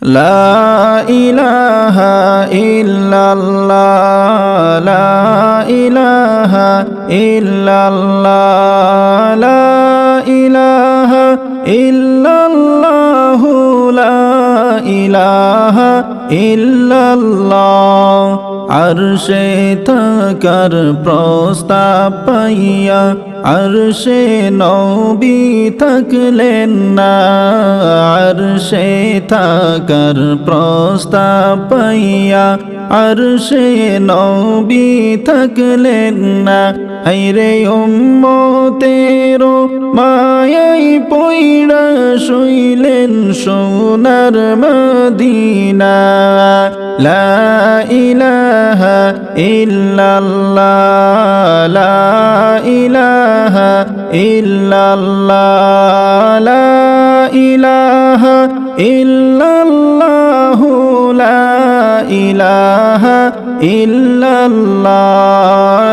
লা ইলাহা ইল্লাল্লাহ লা ইলাহা ইল্লাল্লাহ লা ইলাহা ইল্লাল্লাহু লা ইলাহা ইল্লাল্লাহ আরশে থাকার প্রস্তাব পাইয়া আরশে নবী থাকলেন না আরশে থাকার প্রস্তাব পাইয়া আরশে নবী থাকলেন না হায়রে উম্মতেরো মায়াই পয়ড়া শুইলেন সোনার মদিনা লা ইলাহা ইল্লাল্লাহ লা ইলাহা ইল্লাল্লাহ লা ইলাহা ইল্লাল্লাহ লা ইলাহা ইল্লাল্লাহ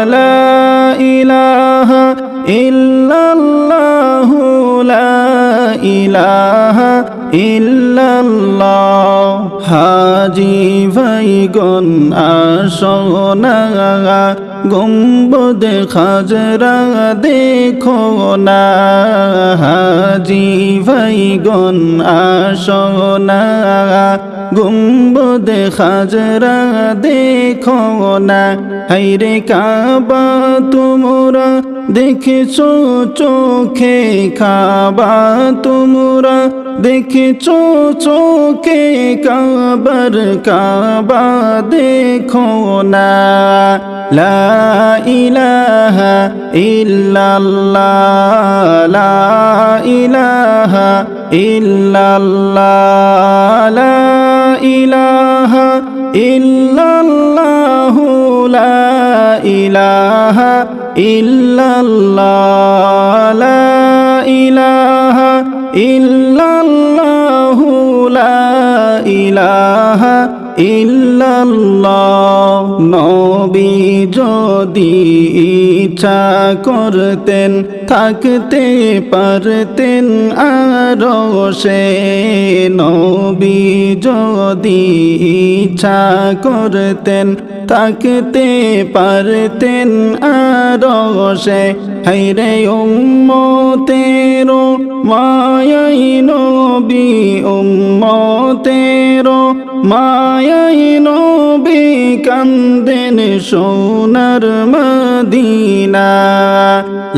লা ইলাহা ইল্লাল্লাহ লা ইলাহা ইল্লাল্লাহ হাজি ভাইগণ আসনা গুম্বদ খাজরা দেখো না হাজি ভাইগণ আসনা গুম্বদ খাজরা দেখো না হায়রে কাবা তোমরা দেখেছো চোখে কাবা তোমরা দেখেছো চোখে কাবার কাবা দেখো না লা ইলাহা ইল্লাল্লাহ লা ইলাহা ইল্লাল্লাহ লা ইলাহা ইল্লাল্লাহ লা ইলাহা ইল্লাল্লাহ লা ইলাহা ইল্লাল্লাহ লা ইলাহা ইল্লাল্লাহ নবী যদি ইচ্ছা করতেন থাকতে পারতেন আরশে নবী যদি ইচ্ছা করতেন থাকতে পারতেন আরশে হায়রে উম্মতেরো মায়াই নবী উম্মতেরো মায়াই নবী কান্দেন সোনার মদিনা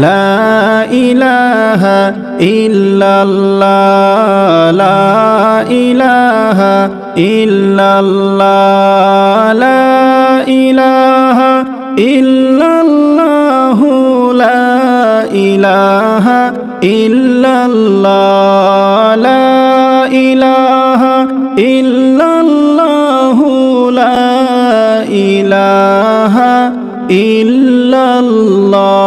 লা ইলাহা ইল্লাল্লাহ লা ইলাহা ইল্লাল্লাহ লা ইলাহা ইল্লাল্লাহ লা ইলাহা ইল্লাল্লাহ লা ইলাহা ইল্লাল্লাহ লা ইলাহা ইল্লাল্লাহ